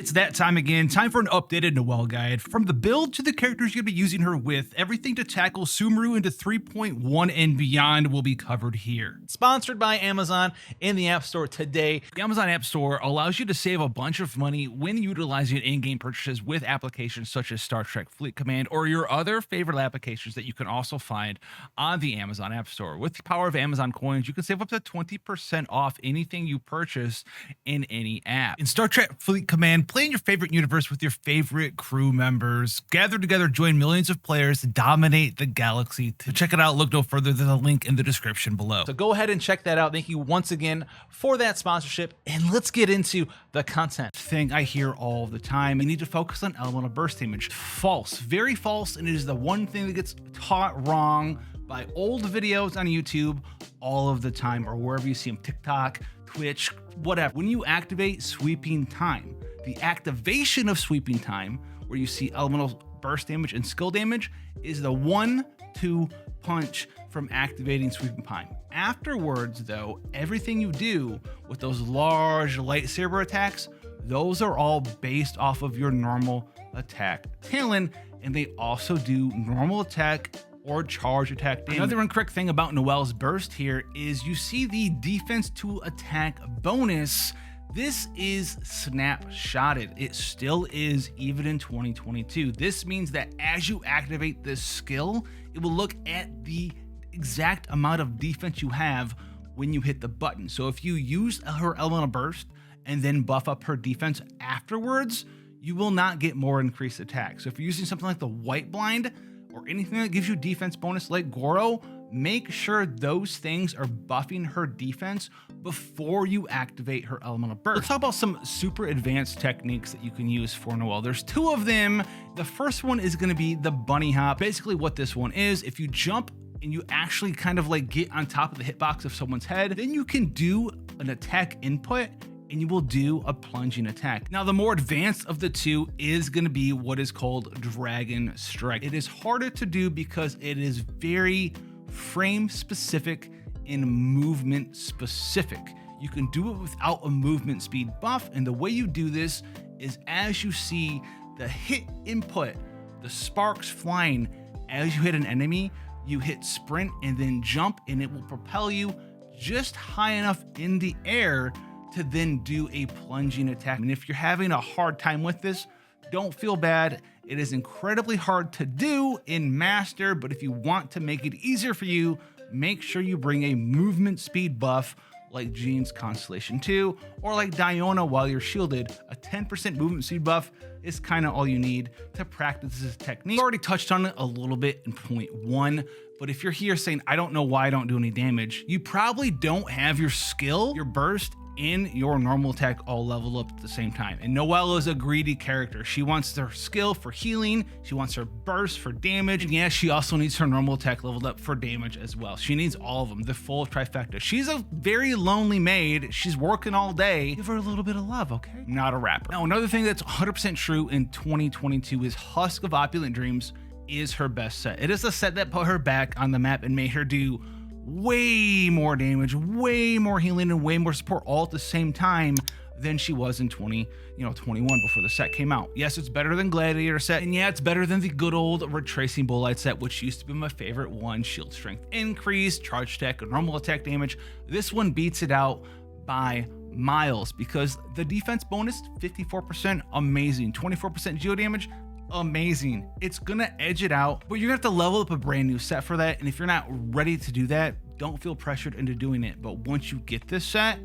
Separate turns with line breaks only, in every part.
It's that time again. Time for an updated Noelle guide. From the build to the characters you're going to be using her with, everything to tackle Sumeru into 3.1 and beyond will be covered here.
Sponsored by Amazon in the App Store today.
The Amazon App Store allows you to save a bunch of money when utilizing in-game purchases with applications such as Star Trek Fleet Command or your other favorite applications that you can also find on the Amazon App Store. With the power of Amazon coins, you can save up to 20% off anything you purchase in any app. In Star Trek Fleet Command, play in your favorite universe with your favorite crew members. Gather together, join millions of players to dominate the galaxy. To check it out, look no further than the link in the description below.
So go ahead and check that out. Thank you once again for that sponsorship. And let's get into the content.
Thing I hear all the time, you need to focus on elemental burst damage. False, very false, and it is the one thing that gets taught wrong by old videos on YouTube all of the time, or wherever you see them, TikTok, Twitch, whatever. When you activate Sweeping Time, the activation of Sweeping Time, where you see elemental burst damage and skill damage, is the 1-2 punch from activating Sweeping Time. Afterwards, though, everything you do with those large lightsaber attacks, those are all based off of your normal attack talent, and they also do normal attack or charge attack damage. Another incorrect thing about Noelle's burst here is you see the defense to attack bonus. This is snapshotted. It still is even in 2022. This means that as you activate this skill, it will look at the exact amount of defense you have when you hit the button. So if you use her elemental burst and then buff up her defense afterwards, you will not get more increased attack. So if you're using something like the White Blind or anything that gives you defense bonus like Goro, make sure those things are buffing her defense before you activate her elemental burst. Let's talk about some super advanced techniques that you can use for Noelle. There's two of them. The first one is going to be the bunny hop. Basically what this one is, if you jump and you actually kind of like get on top of the hitbox of someone's head, then you can do an attack input and you will do a plunging attack. Now, the more advanced of the two is going to be what is called Dragon Strike. It is harder to do because it is very frame specific and movement specific. You can do it without a movement speed buff, and the way you do this is as you see the hit input, the sparks flying as you hit an enemy, you hit sprint and then jump, and it will propel you just high enough in the air to then do a plunging attack. And if you're having a hard time with this, don't feel bad. It is incredibly hard to do in Master, but if you want to make it easier for you, make sure you bring a movement speed buff like Jean's Constellation 2, or like Diona while you're shielded. A 10% movement speed buff is kind of all you need to practice this technique. I've already touched on it a little bit in point 1, but if you're here saying, I don't know why I don't do any damage, you probably don't have your skill, your burst, and your normal attack all level up at the same time. And Noelle is a greedy character. She wants her skill for healing, she wants her burst for damage, and yes, she also needs her normal attack leveled up for damage as well. She needs all of them, the full trifecta. She's a very lonely maid. She's working all day. Give her a little bit of love, okay? Not a rapper. Now, another thing that's 100% true in 2022 is Husk of Opulent Dreams is her best set. It is a set that put her back on the map and made her do way more damage, way more healing, and way more support all at the same time than she was in 2021 before the set came out. Yes, it's better than Gladiator set, and yeah, it's better than the good old Retracing Bullite set, which used to be my favorite one. Shield strength increase, charge attack, and normal attack damage. This one beats it out by miles because the defense bonus, 54%, amazing. 24% geo damage, amazing. It's gonna edge it out, but you're gonna have to level up a brand new set for that. And if you're not ready to do that, don't feel pressured into doing it. But once you get this set,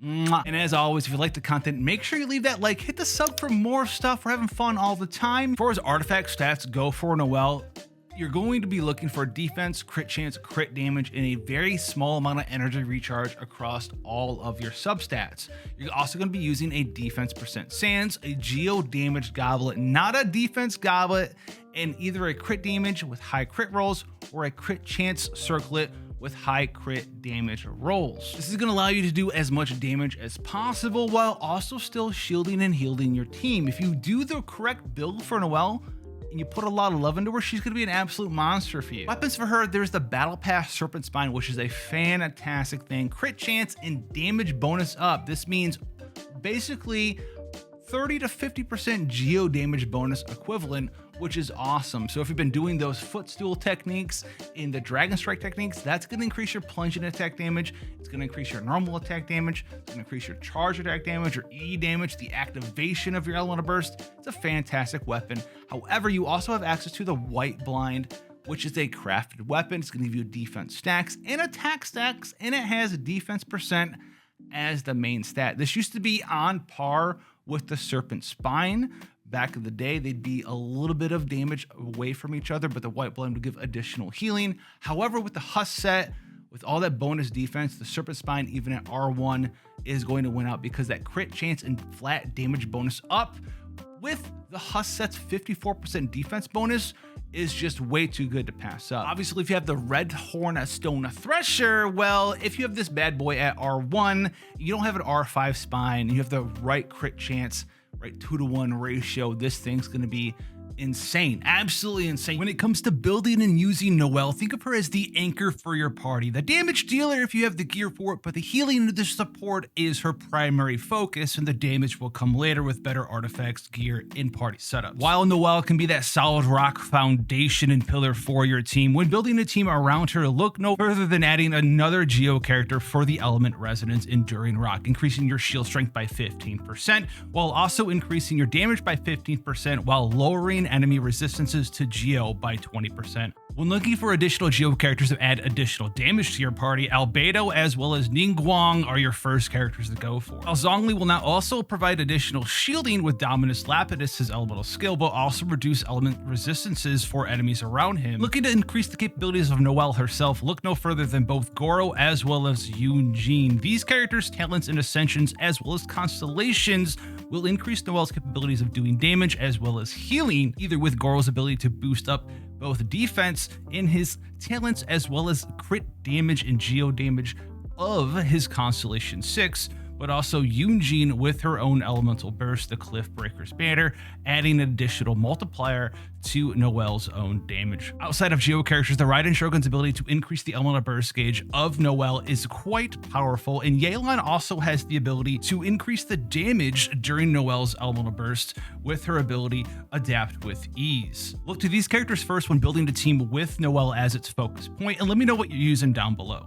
and as always, if you like the content, make sure you leave that like, hit the sub for more stuff. We're having fun all the time. As far as artifact stats go for Noelle, you're going to be looking for defense, crit chance, crit damage, and a very small amount of energy recharge across all of your substats. You're also going to be using a defense percent sans, a geo damage goblet, not a defense goblet, and either a crit damage with high crit rolls or a crit chance circlet with high crit damage rolls. This is going to allow you to do as much damage as possible while also still shielding and healing your team. If you do the correct build for Noelle, and you put a lot of love into her, she's going to be an absolute monster for you. Weapons for her, there's the Battle Pass Serpent Spine, which is a fantastic thing. Crit chance and damage bonus up. This means basically 30 to 50% geo damage bonus equivalent, which is awesome. So if you've been doing those footstool techniques in the Dragon Strike techniques, that's going to increase your plunging attack damage. It's going to increase your normal attack damage. It's going to increase your charge attack damage, your E damage, the activation of your elemental burst. It's a fantastic weapon. However, you also have access to the White Blind, which is a crafted weapon. It's going to give you defense stacks and attack stacks, and it has defense percent as the main stat. This used to be on par with the Serpent Spine. Back in the day, they'd be a little bit of damage away from each other, but the White Blind would give additional healing. However, with the Husk set, with all that bonus defense, the Serpent Spine, even at R1, is going to win out because that crit chance and flat damage bonus up with the Husk set's 54% defense bonus is just way too good to pass up. Obviously, if you have the Red Horn Stone Thresher, well, if you have this bad boy at R1, you don't have an R5 spine, you have the right crit chance, right 2-to-1 ratio, this thing's gonna be insane, absolutely insane. When it comes to building and using Noelle, think of her as the anchor for your party, the damage dealer if you have the gear for it, but the healing and the support is her primary focus, and the damage will come later with better artifacts, gear, and party setups. While Noelle can be that solid rock foundation and pillar for your team, when building a team around her, look no further than adding another geo character for the element resonance, Enduring Rock, increasing your shield strength by 15%, while also increasing your damage by 15%, while lowering enemy resistances to geo by 20%. When looking for additional geo characters to add additional damage to your party, Albedo as well as Ningguang are your first characters to go for. While Zhongli will now also provide additional shielding with Dominus Lapidus, his elemental skill, but also reduce element resistances for enemies around him. Looking to increase the capabilities of Noelle herself, look no further than both Goro as well as Yunjin. These characters' talents and ascensions as well as constellations will increase Noelle's capabilities of doing damage as well as healing, either with Goro's ability to boost up both defense in his talents as well as crit damage and geo damage of his Constellation 6, but also Yunjin with her own elemental burst, the Cliff Breaker's Banner, adding an additional multiplier to Noelle's own damage. Outside of geo characters, the Raiden Shogun's ability to increase the elemental burst gauge of Noelle is quite powerful, and Yelan also has the ability to increase the damage during Noelle's elemental burst with her ability Adapt with Ease. Look to these characters first when building a team with Noelle as its focus point, and let me know what you're using down below.